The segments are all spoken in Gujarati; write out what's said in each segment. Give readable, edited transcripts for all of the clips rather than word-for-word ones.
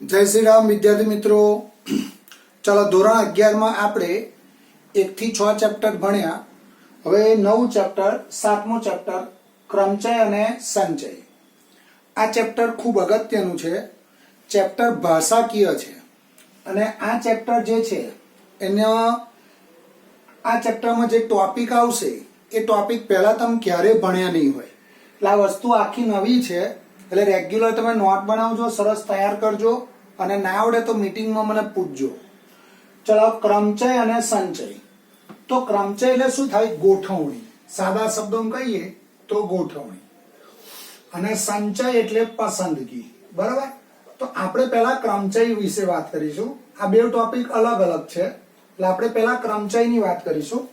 जय श्री राम विद्यार्थी मित्रों। चलो धोरण 11 में आपणे 1 થી 6 चैप्टर भण्या। हवे 9 चैप्टर 7मो चैप्टर क्रमचय अने संचय। आ चैप्टर खूब अगत्यनुं छे। चैप्टर भाषाकीय छे अने आ चैप्टर जे छे एने आ चैप्टर में जे टॉपिक आवशे ए टॉपिक पहला तमे क्यारे भण्या नहीं होय એટલે આ વસ્તુ આખી નવી છે એટલે રેગ્યુલર તમે નોટ બનાવજો, સરસ તૈયાર કરજો અને ના આવડે તો મીટિંગમાં મને પૂછજો। ચલો ક્રમચય અને સંચય। તો ક્રમચય એટલે શું થાય? ગોઠવણી। સાદા શબ્દોમાં કહીએ તો ગોઠવણી। અને સંચય એટલે પસંદગી। બરાબર? તો આપણે પહેલા ક્રમચય વિશે વાત કરીશું। આ બે ટોપિક અલગ અલગ છે એટલે આપણે પહેલા ક્રમચયની વાત કરીશું।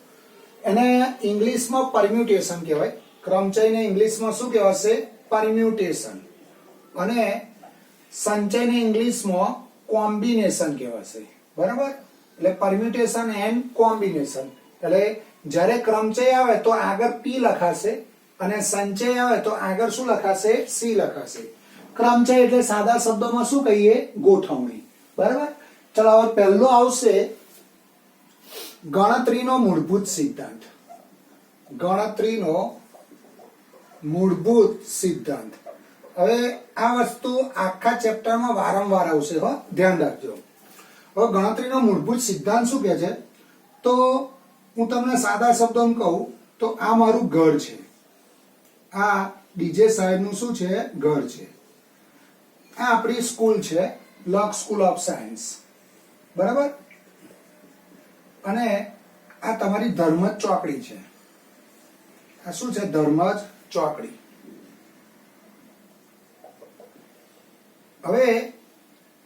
એને ઇંગ્લિશમાં પરમ્યુટેશન કહેવાય। क्रमचयने इंग्लिश में शू कहेवाशे? परम्यूटेशन। अने संचयने इंग्लिश में कॉम्बिनेशन कहेवाशे। बराबर? એટલે परम्यूटेशन एंड कॉम्बिनेशन। એટલે જ્યારે क्रमचय આવે તો આગળ p લખાશે અને સંચય આવે તો આગળ શું લખાશે? c લખાશે। क्रमचय એટલે સાદા શબ્દોમાં શું કહીએ? ગોઠવણી। બરાબર? ચલો હવે પહેલો આવશે ગણતરીનો મૂળભૂત સિદ્ધાંત। ગણતરીનો मूलभूत सिद्धांत। હવે આ વસ્તુ આખા ચેપ્ટરમાં વારંવાર આવશે, હો, ધ્યાન રાખજો। હવે ગણતરીનો મૂળભૂત સિદ્ધાંત શું કહે છે? તો હું તમને સાદા શબ્દોમાં કહું તો આ મારું ઘર છે, આ ડીજે સાહેબનું શું છે? ઘર છે। આ આપણી સ્કૂલ છે, લક સ્કૂલ ઓફ સાયન્સ। બરાબર? અને આ તમારી ધર્મજ ચોકડી છે। આ શું છે? ધર્મજ ચોકડી। હવે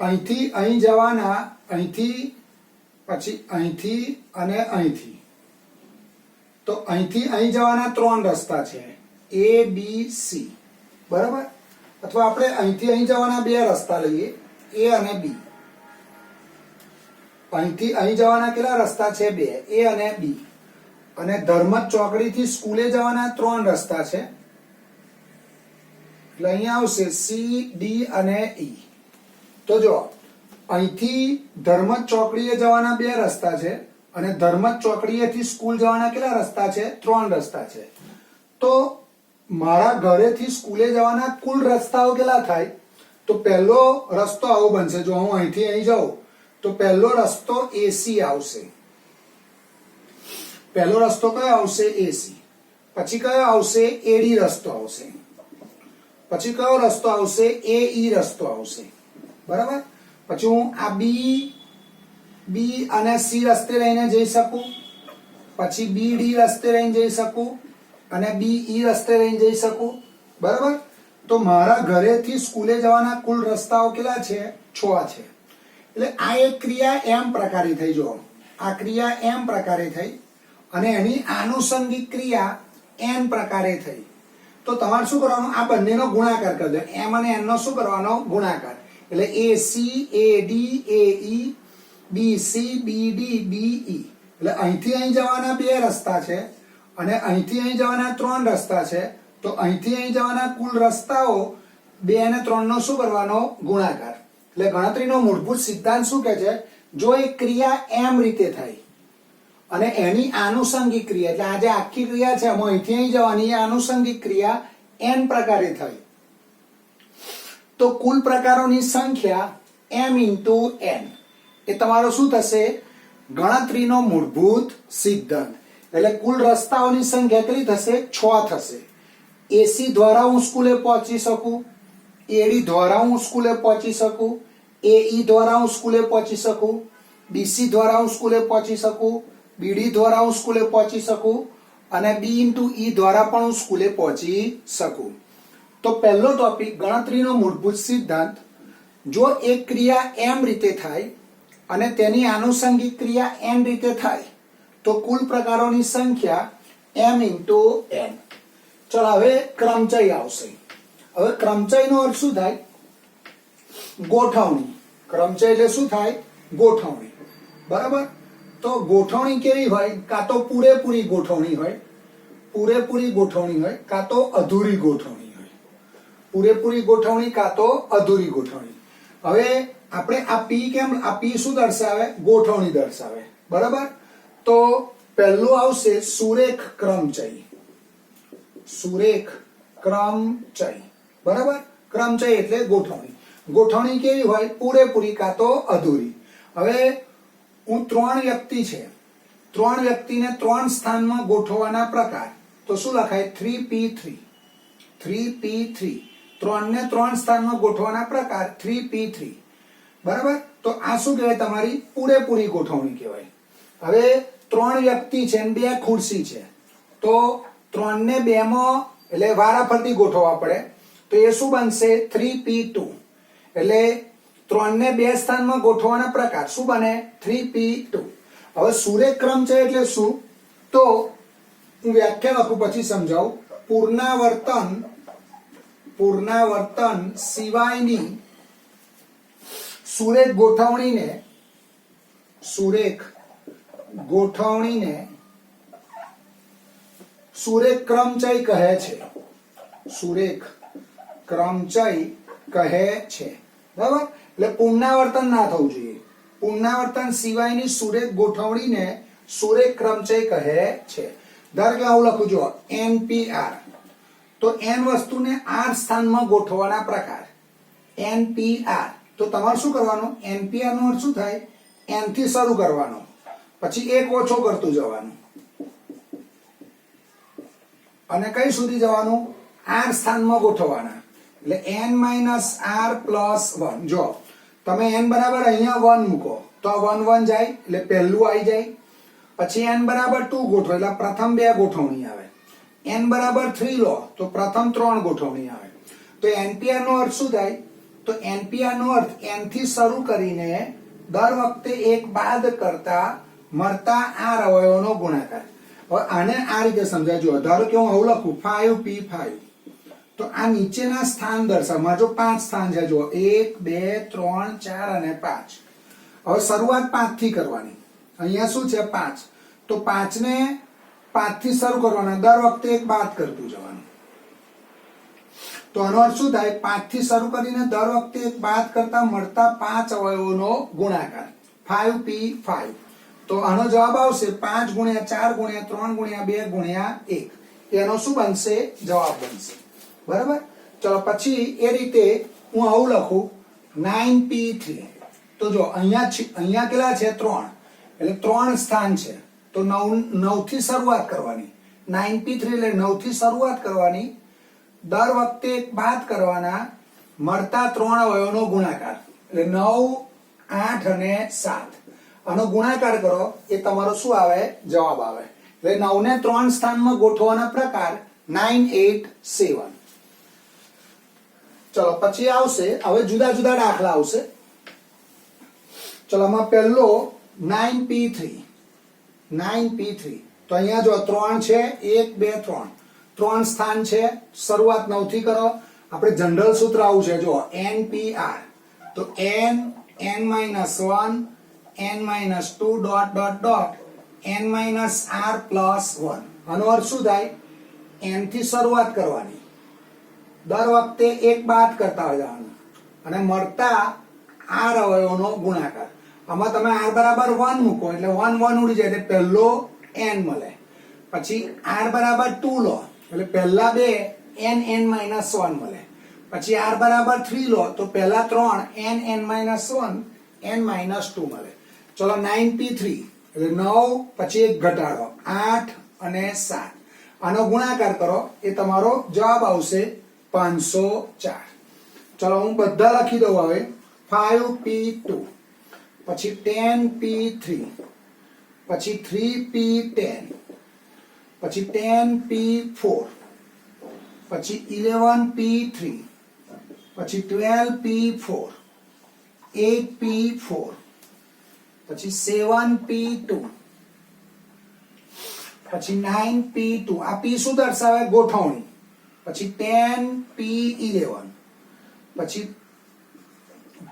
અહીંથી અહીં જવાના, અહીંથી પછી અહીંથી અને અહીંથી। તો અહીંથી અહીં જવાના 3 રસ્તા છે, A B C। બરાબર? અથવા આપણે અહીંથી અહીં જવાના 2 રસ્તા લઈએ, A અને B। અહીંથી અહીં જવાના કેટલા રસ્તા છે? 2, A અને B। અને ધર્મજ ચોકડીથી સ્કૂલે જવાના 3 રસ્તા છે એટલે અહીંયા આવશે C D અને E। તો જો અહીંથી ધર્મજ ચોકડીએ જવાના 2 રસ્તા છે અને ધર્મજ ચોકડીએથી સ્કૂલ જવાના કેટલા રસ્તા છે? 3 રસ્તા છે। તો મારા ઘરેથી સ્કૂલે જવાના કુલ રસ્તાઓ કેટલા થાય? તો પહેલો રસ્તો આવો બનશે। જો હું અહીંથી અહીં જાઉં તો પહેલો રસ્તો AC આવશે। પહેલો રસ્તો કયો આવશે? AC। પછી કયો આવશે? AD રસ્તો આવશે। પછી કયો રસ્તો આવશે? AE રસ્તો આવશે। બરાબર? પછી હું આ B અને C રસ્તે લઈને જઈ શકું, પછી BD રસ્તે લઈને જઈ શકું અને BE રસ્તે લઈને જઈ શકું। બરાબર? તો મારા ઘરેથી સ્કૂલે જવાના કુલ રસ્તાઓ કેટલા છે? 6 છે। એટલે આ એક ક્રિયા M પ્રકારે થઈ। જો આ ક્રિયા M પ્રકારે થઈ અને એની આનુષંગિક ક્રિયા n પ્રકારે થઈ। તો તમારે શું કરવાનું? આ બંનેનો ગુણાકાર કરી દો। m અને n નો શું કરવાનો? ગુણાકાર। એટલે AC AD AE BC BD BE। એટલે અહીંથી અહીં જવાના 2 રસ્તા છે અને અહીંથી અહીં જવાના 3 રસ્તા છે। તો અહીંથી અહીં જવાના કુલ રસ્તાઓ 2 અને 3 નો શું કરવાનો? ગુણાકાર। એટલે ગણતરીનો મૂળભૂત સિદ્ધાંત શું કહે છે? જો એક ક્રિયા m રીતે થાય અને એની આનુષંગિક ક્રિયા, એટલે આ જે આખી ક્રિયા છે એમાં અહીંથી અહીં જવાની એ આનુષંગિક ક્રિયા n પ્રકારે થઈ તો કુલ પ્રકારોની સંખ્યા m * n એ તમારો શું થશે? ગણતરીનો મૂળભૂત સિદ્ધાંત। એટલે કુલ રસ્તાઓની સંખ્યા કેટલી થશે? 6 થશે। AC દ્વારા હું સ્કૂલે પહોંચી શકું, AD દ્વારા હું સ્કૂલે પહોંચી શકું, AE દ્વારા હું સ્કૂલે પહોંચી શકું, BC દ્વારા હું સ્કૂલે પહોંચી શકું, BD દ્વારા હું સ્કૂલે પહોંચી શકું અને B * E દ્વારા પણ હું સ્કૂલે પહોંચી શકું। તો પહેલો ટોપિક ગણતરીનો મૂળભૂત સિદ્ધાંત। જો એક ક્રિયા m રીતે થાય અને તેની આનુષંગિક ક્રિયા n રીતે થાય તો કુલ પ્રકારોની સંખ્યા m * n। ચલો હવે ક્રમચય આવશે। હવે ક્રમચયનો અર્થ શું થાય? ગોઠવણી। ક્રમચય એટલે શું થાય? ગોઠવણી। બરાબર? તો ગોઠવણી કેવી હોય? કાં તો પૂરેપૂરી ગોઠવણી હોય, પૂરેપૂરી ગોઠવણી હોય, કાં તો અધૂરી ગોઠવણી હોય। પૂરેપૂરી ગોઠવણી કાં તો અધૂરી ગોઠવણી। હવે આપણે આ પી કેમ, આ પી શું દર્શાવે? ગોઠવણી દર્શાવે, બરાબર. તો પહેલું આવશે સુરેખ ક્રમચય. સુરેખ ક્રમચય, બરાબર. ક્રમચય એટલે ગોઠવણી. ગોઠવણી કેવી હોય? પૂરેપૂરી કાં તો અધૂરી. હવે હું 3 વ્યક્તિ છે, 3 વ્યક્તિને 3 સ્થાનમાં ગોઠવવાના પ્રકાર, તો શું લખાય? 3p3. 3p3 3 ને 3 સ્થાનમાં ગોઠવવાના પ્રકાર 3p3, બરાબર. તો આ શું કહેવાય? તમારી પૂરેપૂરી ગોઠવણી કહેવાય. હવે 3 વ્યક્તિ છે અને 2 ખુરશી છે, તો 3 ને 2 માં એટલે વારાફરતી ગોઠવવા પડે, તો એ શું બનશે? 3p2. એટલે 3 ને 2 સ્થાનમાં ગોઠવવાના પ્રકાર શું બને? 3p2. હવે સુરેખ ક્રમચય એટલે શું? તો હું વ્યાખ્યા લખું પછી સમજાવું. પુનરાવર્તન સિવાયની સુરેખ ગોઠવણીને સુરેખ ક્રમચય કહે છે. સુરેખ ક્રમચય કહે છે, બરાબર. એટલે પુનરાવર્તન ના થવું જોઈએ. પુનરાવર્તન સિવાયની સુરેખ ગોઠવણીને સુરેખ ક્રમચય કહે છે. ધારો કે હું લખું છું NPR, તો n વસ્તુને r સ્થાનમાં ગોઠવવાના પ્રકાર NPR. તો તમારે શું કરવાનું? NPR નો અર્થ શું થાય? n થી શરૂ કરવાનો, પછી એક ઓછો કરતું જવાનું, અને કઈ સુધી જવાનું? r સ્થાનમાં ગોઠવવાના. એટલે n - r + 1. જો તમે n બરાબર અહીંયા 1 મૂકો તો 1 1 જાય એટલે પહેલું આવી જાય. પછી n બરાબર 2 ગોઠવો એટલે પ્રથમ 2 ગોઠવણી આવે. n બરાબર 3 લો તો પ્રથમ 3 ગોઠવણી આવે. તો NPR નો અર્થ શું થાય? તો NPR નો અર્થ n થી શરૂ કરીને દર વખતે એક બાદ કરતા મળતા r અવયવોનો ગુણાકાર. હવે આને આ રીતે સમજાજો. ધારો કે હું આવું લખું 5p5, તો આ નીચેના સ્થાન દર્શાવે. મારે જો 5 સ્થાન છે, જો 1 2 3 4 અને 5. હવે શરૂઆત 5 થી કરવાની. અહીંયા શું છે? 5. તો 5 ને 5 થી શરૂ કરવાના, દર વખતે એક બાદ કરતું જવાનું. તો આનો અર્થ શું થાય? 5 થી શરૂ કરીને દર વખતે એક બાદ કરતા મળતા 5 અવયવોનો ગુણાકાર 5p5. તો આનો જવાબ આવશે 5 × 4 × 3 × 2 × 1. એનો શું બનશે? જવાબ બનશે, બરાબર. ચલો પછી એ રીતે હું આવું લખું 9p3. તો જો અહીંયા કેટલા છે? 3. એટલે 3 સ્થાન છે, તો 9 થી શરૂઆત કરવાની. 9p3 એટલે 9 થી શરૂઆત કરવાની, દર વખતે એક બાદ કરવાના, મળતા 3 અવયવોનો ગુણાકાર. એટલે 9 8 અને 7. આનો ગુણાકાર કરો એ તમારો શું આવે? જવાબ આવે. એટલે 9 ને 3 સ્થાનમાં ગોઠવવાના પ્રકાર 9 8 7. ચલો પછી આવશે હવે જુદા જુદા દાખલા આવશે. ચલો આમાં પહેલો 9p3. 9p3 તો અહીંયા જો 3 છે, 1 2 3 3 સ્થાન છે, શરૂઆત 9 થી કરો. આપણે જનરલ સૂત્ર આવું છે, જો NPR. તો n n - 1 n - 2 ... n - r + 1. આનો અર્થ શું થાય? n થી શરૂઆત કરવાની, દર વખતે એક બાદ કરતા જવાનું, અને મળતા r અવયવોનો ગુણાકાર. આમાં તમે r બરાબર 1 મૂકો એટલે 1 1 ઉડી જાય એટલે પહેલો n મળે. પછી r બરાબર 2 લો એટલે પહેલા 2 n n - 1 મળે. પછી r બરાબર 3 લો તો પહેલા 3 n n - 1 n - 2 મળે. ચલો 9p3 એટલે 9 પછી એક ઘટાડો 8 અને 7. આનો ગુણાકાર કરો એ તમારો જવાબ આવશે 504. ચલો હું બધા લખી દઉં હવે. 5p2 પછી 10p3 પછી 3p10 પછી 10p4 પછી 11p3 પછી 12p4 8p4 પછી 7p2 પછી 9p2. આ p શું દર્શાવે? ગોઠવણી. પછી 10p11 પછી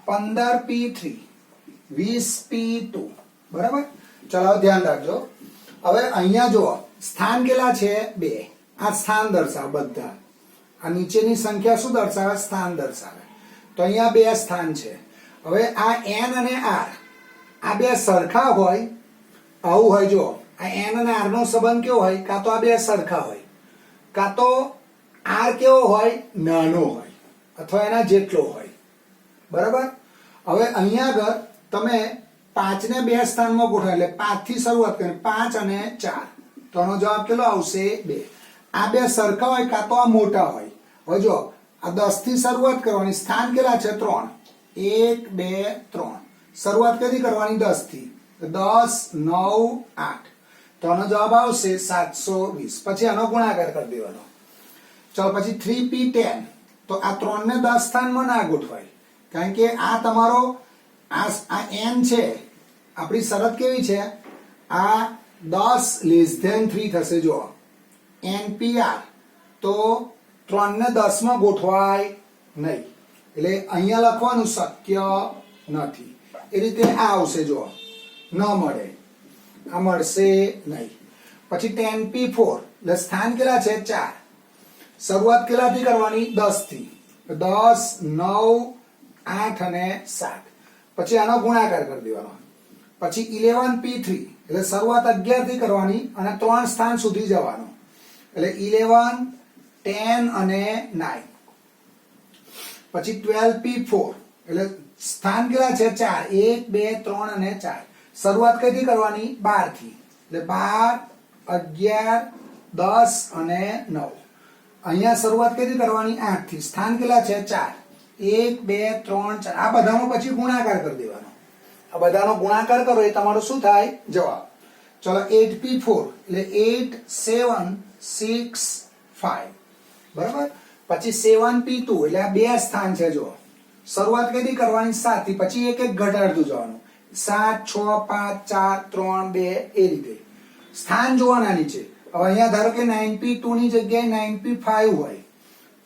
15p3 20p2. બરાબર. ચલો ધ્યાન રાખજો. હવે અહીંયા જુઓ સ્થાન કેટલા છે? 2. આ સ્થાન દર્શાવે બધા. આ નીચેની સંખ્યા શું દર્શાવે? સ્થાન દર્શાવે. તો અહીંયા 2 સ્થાન છે. હવે આ n અને r આ બે સરખા હોય, આવું હોય, જો આ n અને r નો સંબંધ કેવો હોય, કાં તો આ બે સરખા હોય, કાં તો r કેવો હોય, નાનો હોય અથવા એના જેટલો હોય, બરાબર. હવે અહીંયા આગળ તમે 5 ને 2 સ્થાનમાં ગોઠવો, એટલે 5 થી શરૂઆત કરી, 5 અને 4, તો આનો જવાબ કેટલો આવશે, 2. આ બે સરખા હોય કાં તો આ મોટા હોય. હવે જો આ 10 થી શરૂઆત કરવાની, સ્થાન કેટલા છે, 3, 1 2 3, શરૂઆત કદી કરવાની, 10 થી, 10 9 8, તો આનો જવાબ આવશે 720. પછી આનો ગુણાકાર કરી દેવાનો. ચલો પછી 3p10, તો આ 3 ને 10 સ્થાનમાં ના ગોઠવાય, કારણ કે આ તમારો આ n છે, આપણી શરત કેવી છે, આ 10 <3 થશે. જો npr, તો 3 ને 10 માં ગોઠવાય નહીં, એટલે અહીંયા લખવાનું શક્ય નથી. એ રીતે આ આવશે, જો ન મળે, આ મળશે નહીં. પછી 10p4, એટલે સ્થાન કેટલા છે, 4, શરૂઆત કેટલાથી કરવાની, 10 થી, 10 9 8 અને 7, પછી આનો ગુણાકાર કરી દેવાનો. પછી 11p3, એટલે શરૂઆત 11 થી કરવાની અને 3 સ્થાન સુધી જવાનો, એટલે 11 10 અને 9. પછી 12p4, એટલે સ્થાન કેટલા છે, 4, 1 2 3 અને 4, શરૂઆત કઈથી કરવાની, 12 થી, એટલે 12 11 10 અને 9. અહીંયા શરૂઆત કઈથી કરવાની, 8 થી, સ્થાન કેટલા છે, 4, 1 2 3 4, આ બધાનો પછી ગુણાકાર કરી દેવાનો. આ બધાનો ગુણાકાર કરો એ તમારો શું થાય, જવાબ. ચલો 8p4, એટલે 8 7 6 5, બરાબર. પછી 7p2, એટલે આ બે સ્થાન છે, જો શરૂઆત કઈથી કરવાની, 7 થી, પછી એક એક ઘટાડતું જવાનું, 7 6 5 4 3 2, એ રીતે સ્થાન જોવાના નીચે. હવે અહીંયા ધારો કે 9p2 ની જગ્યાએ 9p5 હોય,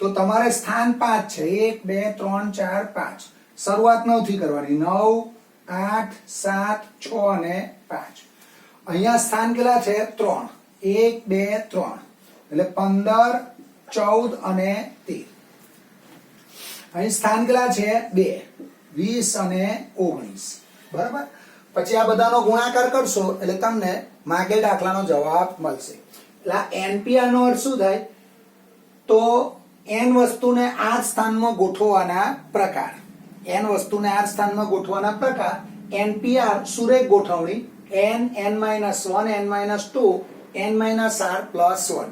તો તમારે સ્થાન 5 છે, 1 2 3 4 5, શરૂઆત 9 થી કરવાની, 9 8 7 6 અને 5. અહીંયા સ્થાન કેટલા છે, 3, 1 2 3, એટલે 15 14 અને 13. અહીં સ્થાન કેટલા છે, 2, 20 અને 19, બરાબર. પછી આ બધાનો ગુણાકાર કરશો એટલે તમને માગેલ દાખલાનો જવાબ મળશે. એટલે NPR નો અર્થ શું થાય, તો n વસ્તુને આ સ્થાનમાં ગોઠવવાના પ્રકાર, n વસ્તુને આ સ્થાનમાં ગોઠવવાના પ્રકાર, NPR સુરેખ ગોઠવણી, n n-1 n-2 n-r + 1.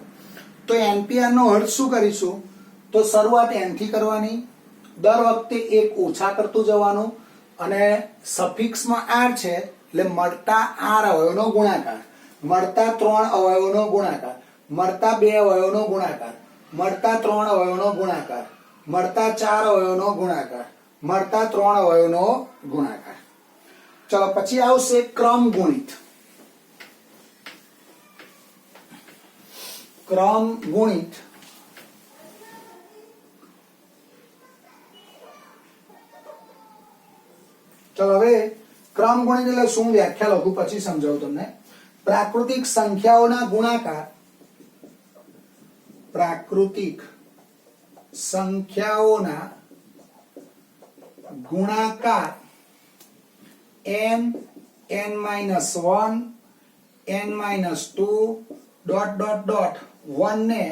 તો NPR નો અર્થ શું કરીશું, તો શરૂઆત n થી કરવાની, દર વખતે એક ઓછા કરતું જવાનું, અને સફિક્સમાં r છે, એટલે મળતા r અવયવનો ગુણાકાર, મળતા 3 અવયવનો ગુણાકાર, મળતા 2 અવયવનો ગુણાકાર, મળતા 3 અવયવનો ગુણાકાર, મળતા 4 અવયવનો ગુણાકાર, મળતા 3 અવયવનો ગુણાકાર. ચલો પછી આવશે ક્રમ ગુણિત. ક્રમ ગુણિત ચલો હવે ક્રમ ગુણિત એટલે શું, વ્યાખ્યા લખું પછી સમજાવું તમને. પ્રાકૃતિક સંખ્યાઓના ગુણાકાર, પ્રાકૃતિક સંખ્યાઓના ગુણાકાર n n-1 n-2 ... 1 ને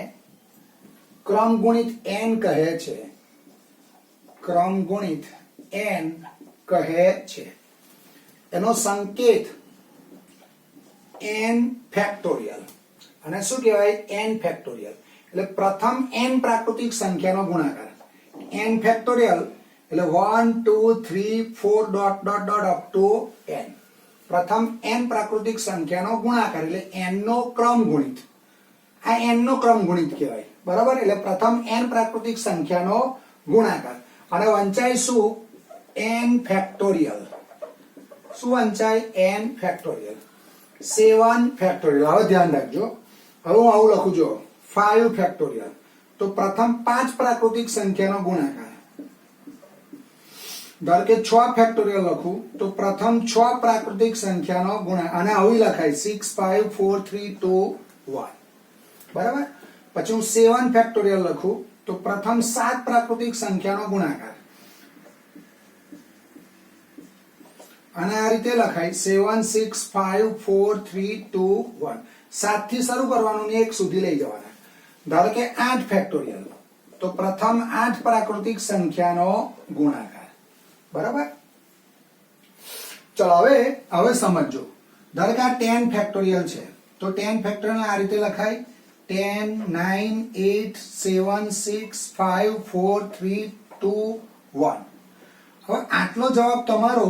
ક્રમ ગુણિત n કહે છે, ક્રમ ગુણિત n કહે છે. એનો સંકેત n ફેક્ટોરિયલ, અને શું કહેવાય, n ફેક્ટોરિયલ, એટલે પ્રથમ n પ્રાકૃતિક સંખ્યાનો ગુણાકાર, n ફેક્ટોરિયલ એટલે 1 2 3 4 ... up to n. પ્રથમ n પ્રાકૃતિક સંખ્યાનો ગુણાકાર એટલે n નો ક્રમ ગુણિત, આ n નો ક્રમ ગુણિત કહેવાય, બરાબર. એટલે પ્રથમ n પ્રાકૃતિક સંખ્યાનો ગુણાકાર, અને વંચાય શું, n ફેક્ટોરિયલ. શું વંચાય, n ફેક્ટોરિયલ. 7 ફેક્ટોરિયલ. હવે ધ્યાન રાખજો, હવે હું આવું લખું છું, 5 ફેક્ટોરિયલ. તો પ્રથમ 5 પ્રાકૃતિક સંખ્યાનો ગુણાકાર, ધારો કે 6 ફેક્ટોરિયલ લખું, તો પ્રથમ 6 પ્રાકૃતિક સંખ્યાનો ગુણાકાર, અને આવી લખાય 6 5 4 3 2 1, બરાબર. પછી હું 7 ફેક્ટોરિયલ લખું, તો પ્રથમ 7 પ્રાકૃતિક સંખ્યાનો ગુણાકાર, અને આ રીતે લખાય 7 6 5 4 3 2 1 7 થી શરૂ કરવાનું ને 1 સુધી લઈ જવાના. ધારો કે 8 ફેક્ટોરિયલ, તો પ્રથમ 8 પ્રાકૃતિક સંખ્યાનો ગુણાકાર. બરાબર. ચલો હવે સમજો. ધારો કે આ 10 ફેક્ટોરિયલ છે, તો 10 ફેક્ટોરિયલ આ રીતે લખાય 10 9 8 7 6 5 4 3 2 1. હવે આટલો જવાબ તમારો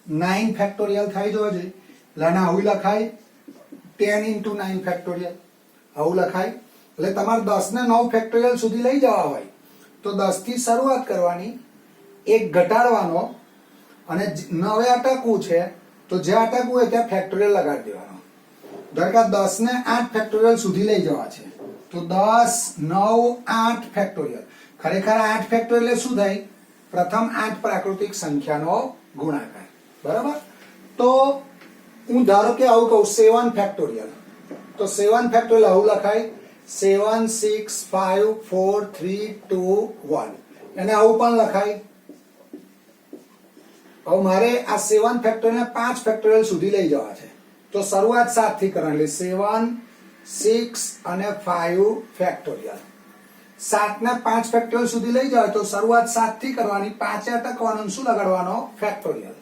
9 ફેક્ટોરિયલ થાય જોજે. એટલે આવું લખાય 10 into 9 ફેક્ટોરિયલ, આવું લખાય. એટલે તમારે 10 ને 9 ફેક્ટોરિયલ સુધી લઈ જવા હોય તો 10 થી શરૂઆત કરવાની, એક ઘટાડવાનો, અને 9 અટકવું છે તો જે અટકવું હોય ત્યાં ફેક્ટોરિયલ લગાડી દેવાનો. ધારો કે 10 ને 8 ફેક્ટોરિયલ સુધી લઈ જવા છે, તો 10 9 8 ફેક્ટોરિયલ. ખરેખર 8 ફેક્ટોરિયલ એટલે શું થાય? પ્રથમ 8 પ્રાકૃતિક સંખ્યાનો ગુણાકાર. બરાબર. તો હું ધારો કે આવું કહું 7 ફેક્ટોરિયલ, તો 7 ફેક્ટોરિયલ આવું લખાય 7 6 5 4 3 2 1. અને આવું પણ લખાય. હવે મારે આ 7 ફેક્ટોરિયલ 5 ફેક્ટોરિયલ સુધી લઈ જવા છે, તો શરૂઆત 7 થી કરવાની. 7 6 અને 5 ફેક્ટોરિયલ. 7 ને 5 ફેક્ટોરિયલ સુધી લઈ જાવ તો શરૂઆત 7 થી કરવાની, 5 અટકવાનું, શું લગાડવાનો? ફેક્ટોરિયલ.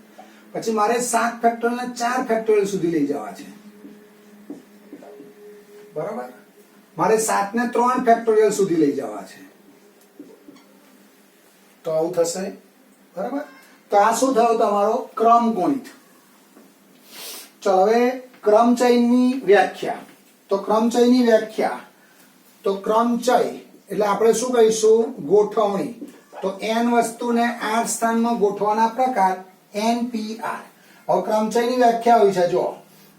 પછી મારે 7 ફેક્ટોરિયલ ને 4 ફેક્ટોરિયલ સુધી લઈ જવા છે. બરાબર. મારે 7 ને 3 ફેક્ટોરિયલ સુધી લઈ જવા છે, તો આવું થશે. બરાબર. તો આ શું થયો? તમારો ક્રમ ગણિત. ચલો હવે ક્રમચયની વ્યાખ્યા. તો ક્રમચયની વ્યાખ્યા, તો ક્રમચય એટલે આપણે શું કહીશું? ગોઠવણી. તો n વસ્તુને r સ્થાનમાં ગોઠવવાના પ્રકાર NPR. હવે ક્રમચયની વ્યાખ્યા હોય છે, જો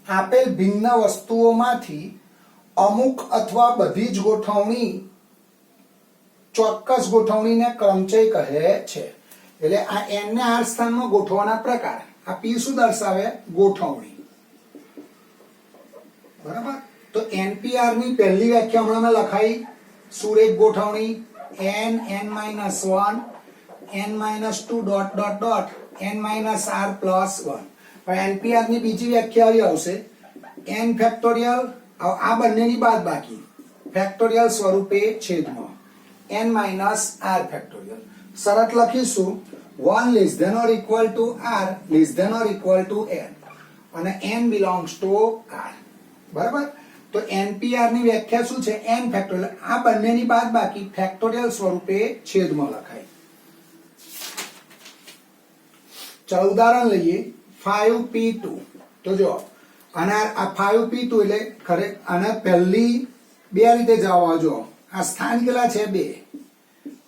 આપેલ ભિન્ન વસ્તુઓમાંથી અમુક અથવા બધી જ ગોઠવણી, ચોક્કસ ગોઠવણીને ક્રમચય કહે છે. એટલે આ n ને r સ્થાનમાં ગોઠવવાના પ્રકાર. આ p શું દર્શાવે? ગોઠવણી. બરાબર. તો NPR ની પહેલી વ્યાખ્યા હમણાં લખાઈ, સુરેખ ગોઠવણી n n-1 n-2 dot dot dot n-r plus 1. હવે NPR ની બીજી વ્યાખ્યા આવી આવશે n ફેક્ટોરિયલ, આ બંનેની બાદબાકી ફેક્ટોરિયલ સ્વરૂપે છેદમાં n-r ફેક્ટોરિયલ. શરત લખીશું 1 less than or equal to r less than or equal to n અને n બિલોંગ્સ ટુ r. બરાબર. તો NPR ની વ્યાખ્યા શું છે? n ફેક્ટોરિયલ, આ બંનેની બાદબાકી ફેક્ટોરિયલ સ્વરૂપે છેદમાં લખાય. ચાલો ઉદાહરણ લઈએ. 5p2. તો જો આના આ 5p2 એટલે ખરે આના પહેલી બે રીતે જવાબ આવજો. આ સ્થાન કેટલા છે? 2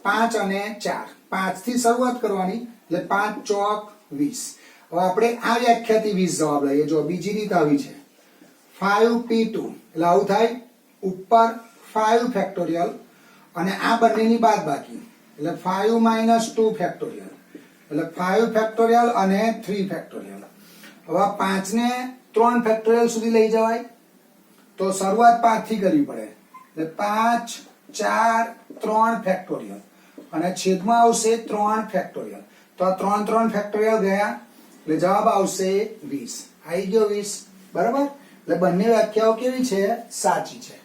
5 અને 4. 5 થી શરૂઆત કરવાની, એટલે 5 ચોક 20. હવે આપણે આ વ્યાખ્યાથી 20 જવાબ લઈએ. જો બીજી રીત આવી છે 5p2 એટલે આવું થાય, ઉપર 5 ફેક્ટોરિયલ અને આ બંનેની બાદબાકી, એટલે 5 minus 2 ફેક્ટોરિયલ, એટલે 5 ફેક્ટોરિયલ અને 3 ફેક્ટોરિયલ. હવે 5 ને 3 ફેક્ટોરિયલ સુધી લઈ જવાય, તો શરૂઆત 5 થી કરવી પડે. એટલે 5 4 3 ફેક્ટોરિયલ અને છેદમાં આવશે 3 ફેક્ટોરિયલ. તો આ 3 3 ફેક્ટોરિયલ ગયા, એટલે જવાબ આવશે 20. આવી ગયો 20. બરાબર. એટલે બંને વ્યાખ્યાઓ કેવી છે? સાચી છે.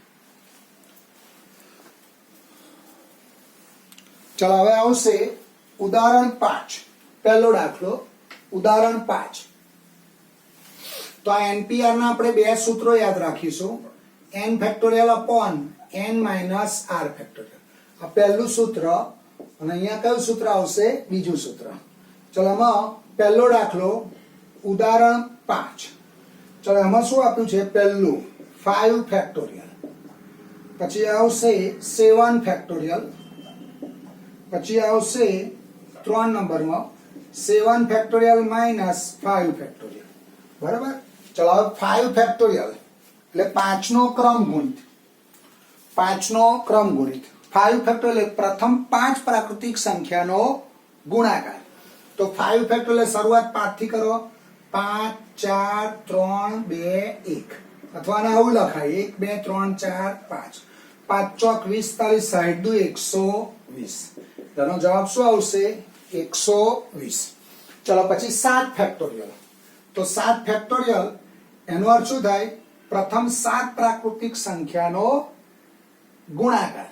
ચલો હવે આવશે ઉદાહરણ 5. પહેલો દાખલો, ઉદાહરણ 5. તો આ NPR ના આપણે બે સૂત્રો યાદ રાખીશું. n factorial upon n minus r factorial. આ પહેલું સૂત્ર, અને અહીંયા કયું સૂત્ર આવશે? બીજું સૂત્ર. ચલો આમાં પહેલો દાખલો, ઉદાહરણ 5. ચલો એમાં શું આપ્યું છે? પહેલું 5 ફેક્ટોરિયલ, પછી આવશે 7 ફેક્ટોરિયલ, પછી આવશે 3 નંબરમાં 7 ફેક્ટોરિયલ માઇનસ 5 ફેક્ટોરિયલ. બરાબર. ચલો હવે 5 ફેક્ટોરિયલ એટલે 5 નો ક્રમ ગુણિત, 5 નો ક્રમ ગુણિત 5 ફેક્ટોરિયલ પ્રથમ 5 પ્રાકૃતિક સંખ્યાનો ગુણાકાર. તો 5 ફેક્ટોરિયલ શરૂઆત 5 થી કરો, 5 4 3 2 1, અથવા આવું લખાય 1 2 3 4 5. 5 ચોક 20 40 60 120. તેનો જવાબ શું આવશે? 120. ચલો પછી 7 ફેક્ટોરિયલ. તો 7 ફેક્ટોરિયલ એનો અર્થ શું થાય? પ્રથમ 7 પ્રાકૃતિક સંખ્યાનો ગુણાકાર.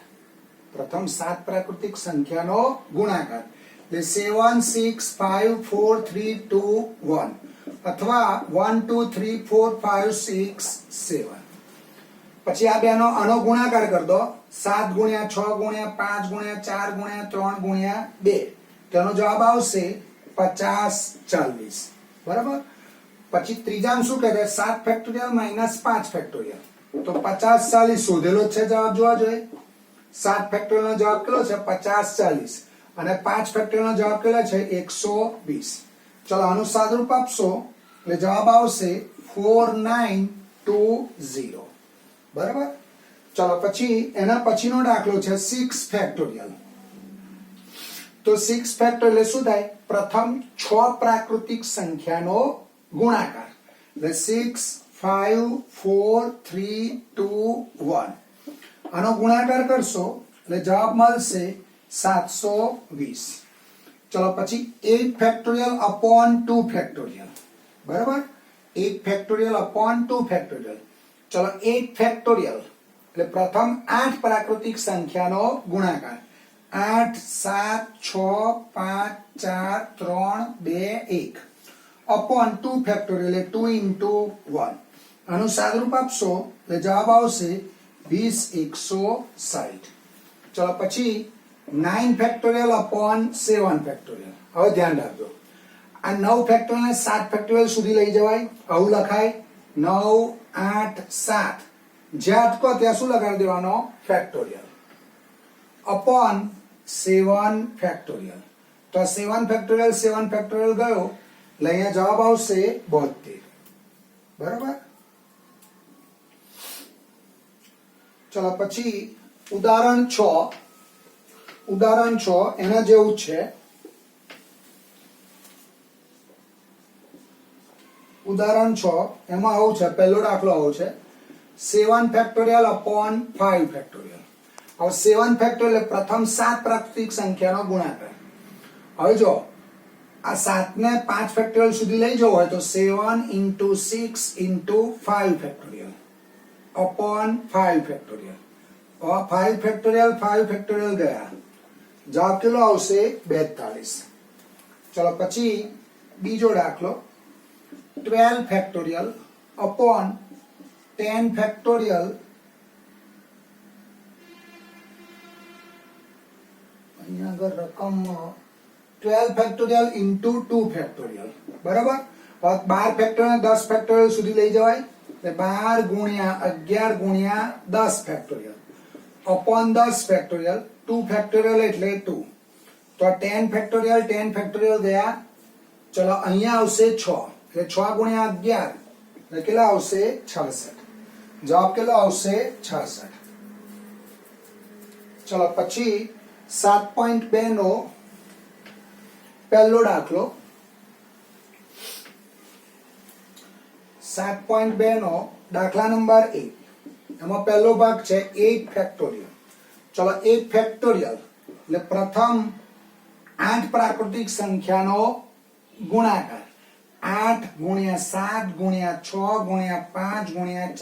પ્રથમ 7 પ્રાકૃતિક સંખ્યાનો ગુણાકાર. એટલે 7 6 5 4 3 2 1 અથવા 1 2 3 4 5 6 7. પછી આ બેનો આનો ગુણાકાર કરી દો. 7 ગુણ્યા 6 ગુણ્યા 5 ગુણ્યા 4 ગુણ્યા 3 ગુણ્યા 2. તેનો જવાબ આવશે 50 40. બરાબર. પછી ત્રીજામાં શું કહે છે? 7 ફેક્ટોરિયલ માઇનસ 5 ફેક્ટોરિયલ. તો 50 40 શોધેલો જ છે, જવાબ જોવા જોઈએ. 7 ફેક્ટોરિયલ નો જવાબ કેટલો છે? 50 40. અને 5 ફેક્ટોરિયલ નો જવાબ કેટલો છે? 120. ચલો આનું સાદુરૂપ આપશો એટલે જવાબ આવશે 4920. બરાબર. ચલો પછી એના પછીનો દાખલો છે 6 ફેક્ટોરિયલ. તો 6 ફેક્ટોરિયલ એટલે શું થાય? પ્રથમ 6 પ્રાકૃતિક સંખ્યાનો ગુણાકાર. એટલે 6 5 4 3 2 1. આનો ગુણાકાર કરશો એટલે જવાબ મળશે 720. ચલો પછી 8 ફેક્ટોરિયલ અપોન 2 ફેક્ટોરિયલ. બરાબર. 8 ફેક્ટોરિયલ અપોન 2 ફેક્ટોરિયલ. ચલો 8 ફેક્ટોરિયલ એટલે પ્રથમ 8 પ્રાકૃતિક સંખ્યાનો ગુણાકાર. 8 7 6 5 4 3 2 1 અપોન 2 ફેક્ટોરિયલ એટલે 2 into 1. આનું સાદુરૂપ આપશો એટલે જવાબ આવશે 20 160. ચલો પછી 9 ફેક્ટોરિયલ અપોન 7 ફેક્ટોરિયલ. હવે ધ્યાન રાખજો, આ 9 ફેક્ટોરિયલ ને 7 ફેક્ટોરિયલ સુધી લઈ જવાય. આવું લખાય 9 8 7. જ્યાં અટકો ત્યાં શું લગાડી દેવાનો? ફેક્ટોરિયલ. Upon 7 factorial. તો 7 ફેક્ટોરિયલ 7 ફેક્ટોરિયલ ગયો એટલે અહીંયા જવાબ આવશે 72. બરાબર. ચલો પછી ઉદાહરણ 6. ઉદાહરણ 6 એના જેવું છે. ઉદાહરણ 6 એમાં આવું છે. પહેલો દાખલો આવો છે 7 ફેક્ટોરિયલ અપોન 5 ફેક્ટોરિયલ. હવે 7 ફેક્ટોરિયલ પ્રથમ 7 પ્રાકૃતિક સંખ્યાનો ગુણાકાર. હવે જો આ 7 ને 5 ફેક્ટોરિયલ સુધી લઈ જવો હોય તો 7 into 6 into 5 factorial upon 5 factorial. 5 factorial 5 factorial ગયા. જવાબ કેટલો આવશે? 42. ચલો પછી બીજો દાખલો 12 ફેક્ટોરિયલ અપોન 10 ફેક્ટોરિયલ. અહીંયા આગળ રકમ 12 ફેક્ટોરિયલ into 2 ફેક્ટોરિયલ. બરાબર. 12 ફેક્ટોરિયલ 10 ફેક્ટોરિયલ સુધી લઈ જવાય એટલે 12 ગુણ્યા 11 ગુણ્યા 10 ફેક્ટોરિયલ અપોન 10 ફેક્ટોરિયલ. 2 ફેક્ટોરિયલ એટલે 2. તો 10 ફેક્ટોરિયલ 10 ફેક્ટોરિયલ ગયા. ચલો અહીંયા આવશે 6 એટલે 6 ગુણ્યા 11 એટલે કેટલા આવશે? 66. જવાબ કેટલો આવશે? 66. ચલો પછી 7.2 નો પહેલો દાખલો. 7.2 નો દાખલા નંબર 1. એમાં પહેલો ભાગ છે 8 ફેક્ટોરિયલ. ચલો 8 ફેક્ટોરિયલ એટલે પ્રથમ 8 પ્રાકૃતિક સંખ્યાનો ગુણાકાર. 8 ગુણ્યા 7 ગુણ્યા 6 ગુણ્યા 5 ગુણ્યા 4